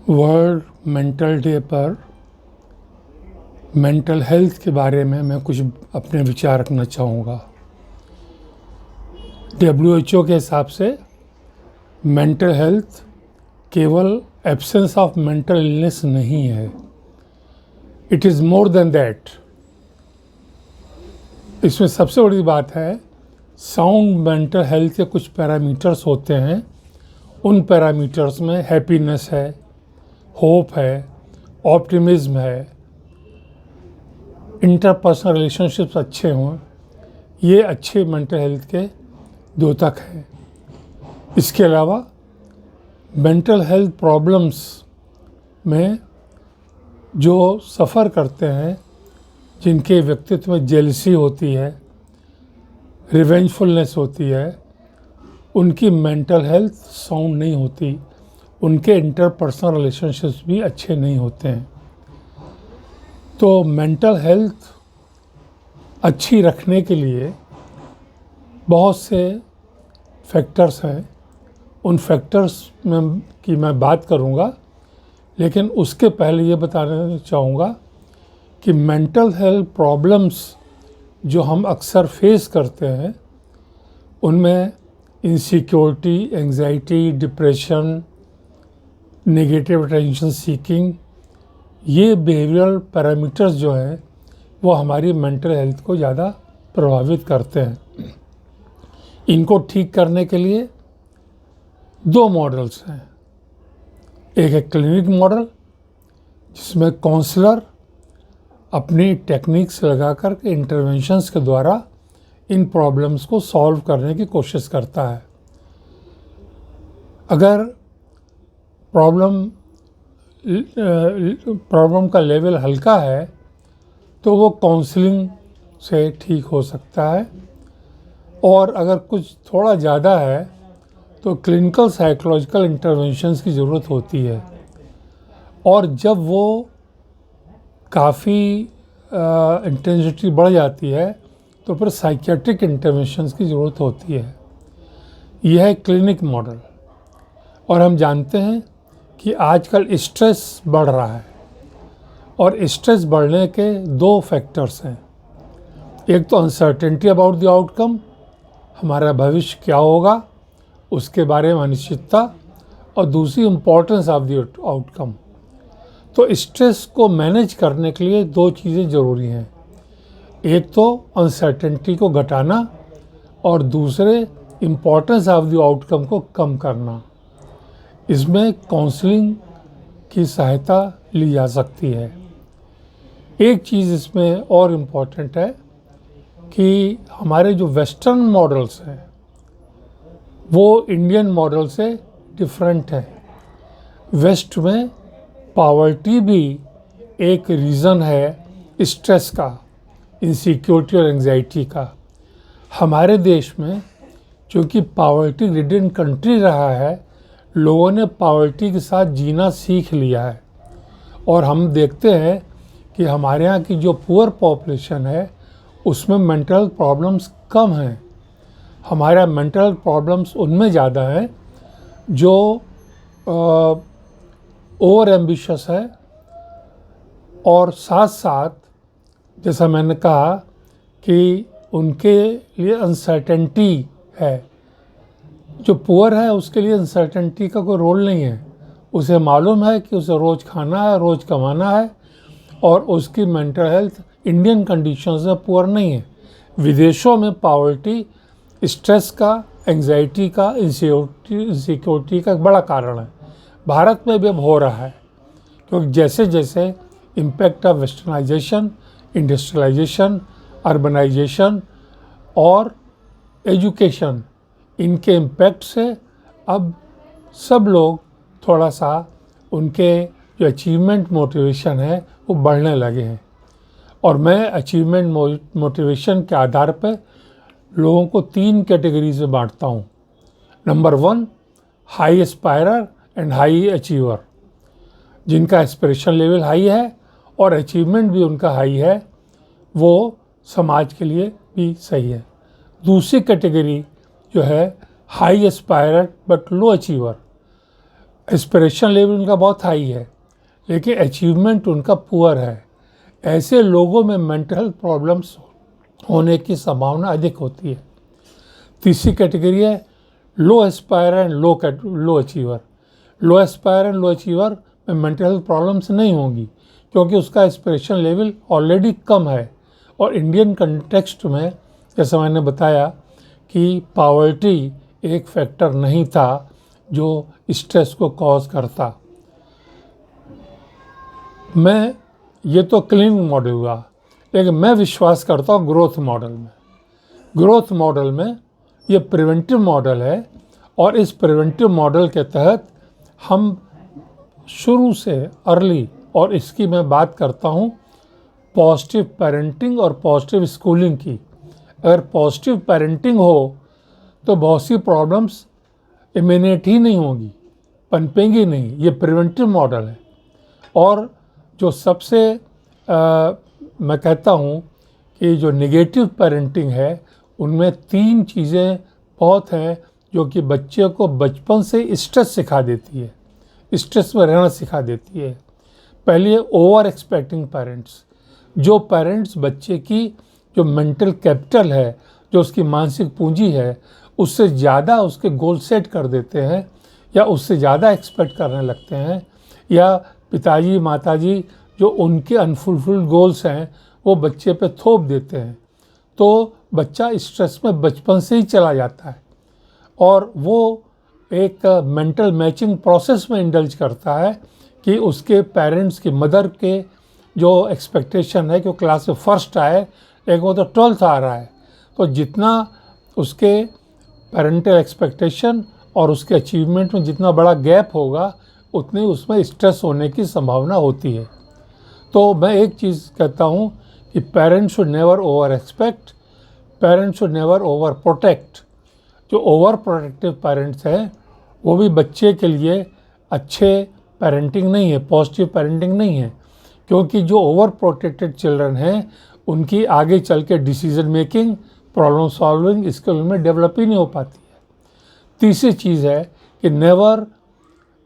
World mental day पर mental health के बारे में मैं कुछ अपने विचार रखना चाहूँगा। WHO के हिसाब से मेंटल हेल्थ केवल एब्सेंस ऑफ मेंटल इलनेस नहीं है, it is more than that. इसमें सबसे बड़ी बात है, साउंड मेंटल हेल्थ के कुछ पैरामीटर्स होते हैं। उन पैरामीटर्स में हैप्पीनेस है, होप है, ऑप्टिमिज्म है, इंटरपर्सनल रिलेशनशिप्स अच्छे हों, ये अच्छे मेंटल हेल्थ के द्योतक हैं। इसके अलावा मेंटल हेल्थ प्रॉब्लम्स में जो सफ़र करते हैं, जिनके व्यक्तित्व में जेलसी होती है, रिवेंजफुलनेस होती है, उनकी मेंटल हेल्थ साउंड नहीं होती, उनके इंटरपर्सनल रिलेशनशिप्स भी अच्छे नहीं होते हैं। तो मेंटल हेल्थ अच्छी रखने के लिए बहुत से फैक्टर्स हैं। उन फैक्टर्स में की मैं बात करूंगा, लेकिन उसके पहले ये बताना चाहूँगा कि मेंटल हेल्थ प्रॉब्लम्स जो हम अक्सर फेस करते हैं, उनमें insecurity, anxiety, depression, negative attention seeking, ये बिहेवियरल पैरामीटर्स जो हैं वो हमारी मेंटल हेल्थ को ज़्यादा प्रभावित करते हैं। इनको ठीक करने के लिए दो मॉडल्स हैं। एक है क्लिनिक मॉडल, जिसमें काउंसलर अपनी टेक्निक्स लगाकर के इंटरवेंशंस के द्वारा इन प्रॉब्लम्स को सॉल्व करने की कोशिश करता है। अगर प्रॉब्लम का लेवल हल्का है तो वो काउंसलिंग से ठीक हो सकता है, और अगर कुछ थोड़ा ज़्यादा है तो क्लिनिकल साइकोलॉजिकल इंटरवेंशंस की ज़रूरत होती है। और जब वो काफ़ी इंटेंसिटी बढ़ जाती है तो फिर साइकियाट्रिक इंटरवेंशंस की ज़रूरत होती है। यह है क्लिनिक मॉडल। और हम जानते हैं कि आजकल स्ट्रेस बढ़ रहा है, और स्ट्रेस बढ़ने के दो फैक्टर्स हैं। एक तो अनसर्टेनिटी अबाउट द आउटकम, हमारा भविष्य क्या होगा उसके बारे में अनिश्चितता, और दूसरी इम्पोर्टेंस ऑफ द आउटकम। तो स्ट्रेस को मैनेज करने के लिए दो चीज़ें ज़रूरी हैं। एक तो अनसर्टेनिटी को घटाना, और दूसरे इम्पोर्टेंस ऑफ द आउटकम को कम करना। इसमें काउंसलिंग की सहायता ली जा सकती है। एक चीज़ इसमें और इम्पॉर्टेंट है कि हमारे जो वेस्टर्न मॉडल्स हैं वो इंडियन मॉडल से डिफरेंट है। वेस्ट में पॉवर्टी भी एक रीज़न है स्ट्रेस का, इनसिक्योरिटी और एंजाइटी का। हमारे देश में चूँकि पॉवर्टी रिडन कंट्री रहा है, लोगों ने पॉवर्टी के साथ जीना सीख लिया है। और हम देखते हैं कि हमारे यहाँ की जो पुअर पॉपुलेशन है उसमें मेंटल प्रॉब्लम्स कम हैं। हमारा मेंटल प्रॉब्लम्स उनमें ज़्यादा हैं जो ओवर एम्बिशियस है, और साथ साथ जैसा मैंने कहा कि उनके लिए अनसर्टेनिटी है। जो पुअर है उसके लिए अनसर्टेनिटी का कोई रोल नहीं है। उसे मालूम है कि उसे रोज़ खाना है, रोज़ कमाना है, और उसकी मेंटल हेल्थ इंडियन कंडीशंस में पुअर नहीं है। विदेशों में पॉवर्टी स्ट्रेस का, एंजाइटी का, इनसिक्योरिटी का एक बड़ा कारण है। भारत में भी अब हो रहा है, क्योंकि जैसे जैसे impact of westernisation, industrialisation, urbanisation और एजुकेशन, इनके इम्पैक्ट से अब सब लोग थोड़ा सा उनके जो अचीवमेंट मोटिवेशन है वो बढ़ने लगे हैं। और मैं अचीवमेंट मोटिवेशन के आधार पर लोगों को 3 कैटेगरीज में बांटता हूँ। Number 1, high aspirer and high achiever, जिनका एस्पिरेशन लेवल हाई है और अचीवमेंट भी उनका हाई है, वो समाज के लिए भी सही है। दूसरी कैटेगरी जो है high aspirer but low achiever, aspiration level उनका बहुत हाई है लेकिन अचीवमेंट उनका पुअर है। ऐसे लोगों में मेंटल हेल्थ प्रॉब्लम्स होने की संभावना अधिक होती है। तीसरी कैटेगरी है low aspire and low achiever. Low aspire and low achiever में मेंटल हेल्थ प्रॉब्लम्स नहीं होंगी क्योंकि उसका एस्पिरेशन लेवल ऑलरेडी कम है। और इंडियन कंटेक्स्ट में जैसा मैंने बताया कि पॉवर्टी एक फैक्टर नहीं था जो स्ट्रेस को कॉज करता। ये तो क्लीनिंग मॉडल हुआ, लेकिन मैं विश्वास करता हूँ ग्रोथ मॉडल में। ग्रोथ मॉडल में ये प्रिवेंटिव मॉडल है और इस प्रिवेंटिव मॉडल के तहत हम शुरू से अर्ली, और इसकी मैं बात करता हूँ पॉजिटिव पेरेंटिंग और पॉजिटिव स्कूलिंग की। अगर पॉजिटिव पेरेंटिंग हो तो बहुत सी प्रॉब्लम्स इमिनेट ही नहीं होगी, पनपेंगी नहीं। ये प्रिवेंटिव मॉडल है। और जो सबसे मैं कहता हूँ कि जो नेगेटिव पेरेंटिंग है उनमें 3 चीज़ें बहुत हैं जो कि बच्चे को बचपन से स्ट्रेस सिखा देती है, स्ट्रेस में रहना सिखा देती है। पहले ओवर एक्सपेक्टिंग पेरेंट्स। जो पेरेंट्स बच्चे की जो मेंटल कैपिटल है, जो उसकी मानसिक पूंजी है, उससे ज़्यादा उसके गोल सेट कर देते हैं या उससे ज़्यादा एक्सपेक्ट करने लगते हैं, या पिताजी माताजी जो उनके अनफुलफिल्ड गोल्स हैं वो बच्चे पे थोप देते हैं, तो बच्चा स्ट्रेस में बचपन से ही चला जाता है और वो एक मेंटल मैचिंग प्रोसेस में इंडल्ज करता है कि उसके पेरेंट्स की मदर के जो एक्सपेक्टेशन है कि वो क्लास में फर्स्ट आए, लेकिन वो तो 12th आ रहा है। तो जितना उसके पेरेंटल एक्सपेक्टेशन और उसके अचीवमेंट में जितना बड़ा गैप होगा उतनी उसमें स्ट्रेस होने की संभावना होती है। तो मैं एक चीज़ कहता हूँ कि parents should never over expect, parents should never over protect. जो ओवर प्रोटेक्टिव पेरेंट्स हैं वो भी बच्चे के लिए अच्छे पेरेंटिंग नहीं है, पॉजिटिव पेरेंटिंग नहीं है, क्योंकि जो ओवर प्रोटेक्टेड चिल्ड्रन हैं उनकी आगे चल के decision making, problem solving skill में डेवलप ही नहीं हो पाती है। तीसरी चीज़ है कि never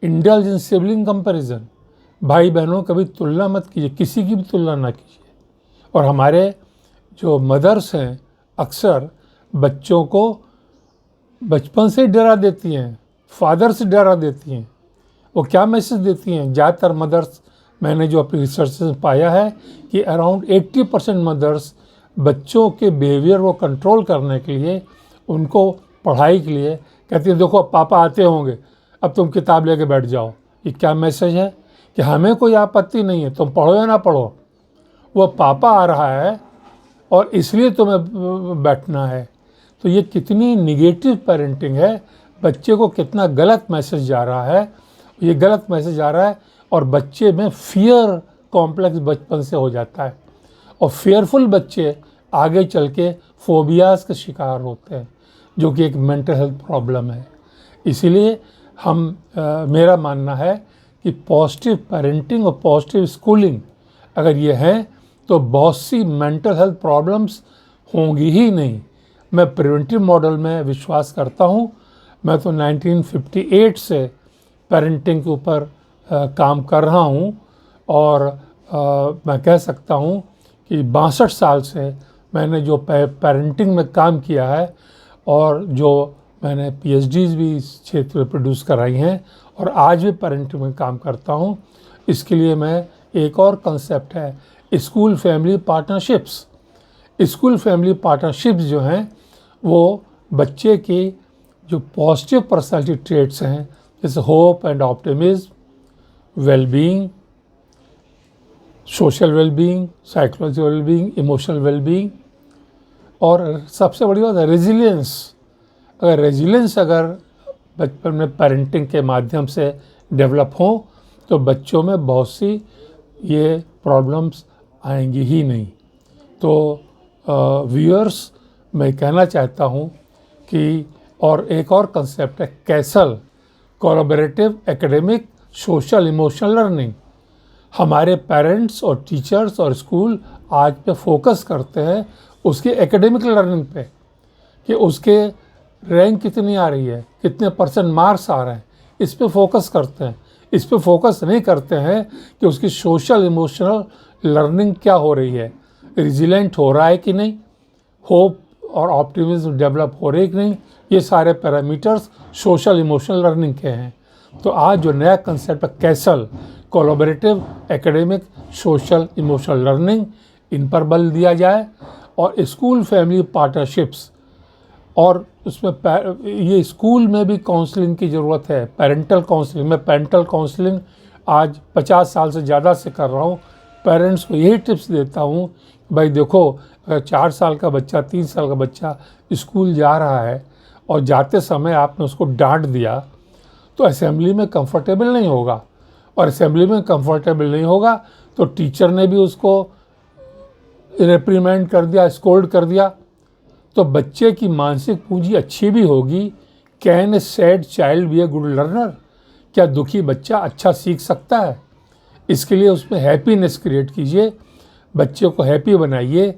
indulge in sibling comparison. भाई बहनों कभी तुलना मत कीजिए, किसी की भी तुलना ना कीजिए। और हमारे जो मदर्स हैं अक्सर बच्चों को बचपन से डरा देती हैं, फादर से डरा देती हैं। वो क्या मैसेज देती हैं? ज़्यादातर मदर्स, मैंने जो अपनी रिसर्च से पाया है कि अराउंड 80% मदर्स बच्चों के बिहेवियर को कंट्रोल करने के लिए, उनको पढ़ाई के लिए कहती हैं देखो पापा आते होंगे, अब तुम किताब लेके बैठ जाओ। ये क्या मैसेज है कि हमें कोई आपत्ति नहीं है, तुम पढ़ो या ना पढ़ो, वो पापा आ रहा है और इसलिए तुम्हें बैठना है। तो ये कितनी निगेटिव पेरेंटिंग है, बच्चे को कितना गलत मैसेज जा रहा है। ये गलत मैसेज आ रहा है और बच्चे में फियर कॉम्प्लेक्स बचपन से हो जाता है और फेयरफुल बच्चे आगे चल के फोबियाज़ के शिकार होते हैं, जो कि एक मेंटल हेल्थ प्रॉब्लम है। इसीलिए मेरा मानना है कि पॉजिटिव पेरेंटिंग और पॉजिटिव स्कूलिंग अगर ये हैं तो बहुत सी मेंटल हेल्थ प्रॉब्लम्स होंगी ही नहीं। मैं प्रिवेंटिव मॉडल में विश्वास करता हूँ। मैं तो 1958 से पेरेंटिंग के ऊपर काम कर रहा हूँ और मैं कह सकता हूँ कि 62 साल से मैंने जो पेरेंटिंग में काम किया है और जो मैंने PhDs भी इस क्षेत्र में प्रोड्यूस कराई हैं और आज भी पेरेंटिंग में काम करता हूँ। इसके लिए मैं एक और कंसेप्ट है school family partnerships. School family partnerships जो हैं वो बच्चे की जो पॉजिटिव पर्सनालिटी ट्रेट्स हैं, जैसे hope and optimism, wellbeing, social wellbeing, psychological wellbeing, emotional wellbeing, और सबसे बड़ी बात है रेजिलियंस। अगर बचपन में पेरेंटिंग के माध्यम से डेवलप हो तो बच्चों में बहुत सी ये प्रॉब्लम्स आएंगी ही नहीं। तो व्यूअर्स, मैं कहना चाहता हूँ कि और एक और कंसेप्ट है CASEL, collaborative academic social emotional learning. हमारे पेरेंट्स और टीचर्स और स्कूल आज पे फोकस करते हैं उसके एकेडमिक लर्निंग पे कि उसके रैंक कितनी आ रही है, कितने % मार्क्स आ रहे हैं, इस पे फोकस करते हैं। इस पे फोकस नहीं करते हैं कि उसकी सोशल इमोशनल लर्निंग क्या हो रही है, रिजिलेंट हो रहा है कि नहीं, होप और ऑप्टिमिज्म डेवलप हो रही है कि नहीं। ये सारे पैरामीटर्स सोशल इमोशनल लर्निंग के हैं। तो आज जो नया कंसेप्ट है CASEL, collaborative academic social emotional learning, इन पर बल दिया जाए और स्कूल फैमिली पार्टनरशिप्स, और उसमें ये स्कूल में भी काउंसलिंग की ज़रूरत है, पेरेंटल काउंसलिंग। मैं पेरेंटल काउंसलिंग आज 50 साल से ज़्यादा से कर रहा हूँ। पेरेंट्स को यही टिप्स देता हूँ, भाई देखो, अगर 4 साल का बच्चा, 3 साल का बच्चा स्कूल जा रहा है और जाते समय आपने उसको डांट दिया तो असेंबली में कंफर्टेबल नहीं होगा, और असेंबली में कंफर्टेबल नहीं होगा तो टीचर ने भी उसको रिप्रीमेंड कर दिया, स्कोल्ड कर दिया, तो बच्चे की मानसिक पूंजी अच्छी भी होगी। Can a sad child B a good learner? क्या दुखी बच्चा अच्छा सीख सकता है? इसके लिए उसमें हैप्पीनेस क्रिएट कीजिए, बच्चे को हैप्पी बनाइए,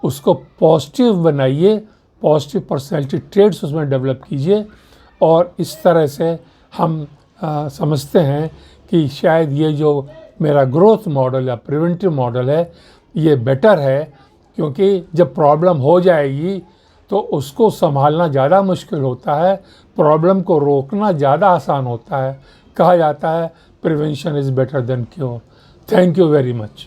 उसको पॉजिटिव बनाइए, पॉजिटिव पर्सनैलिटी ट्रेड्स उसमें डेवलप कीजिए। और इस तरह से हम समझते हैं कि शायद ये जो मेरा ग्रोथ मॉडल या प्रिवेंटिव मॉडल है ये बेटर है, क्योंकि जब प्रॉब्लम हो जाएगी तो उसको संभालना ज़्यादा मुश्किल होता है, प्रॉब्लम को रोकना ज़्यादा आसान होता है। कहा जाता है prevention is better than cure. Thank you very much.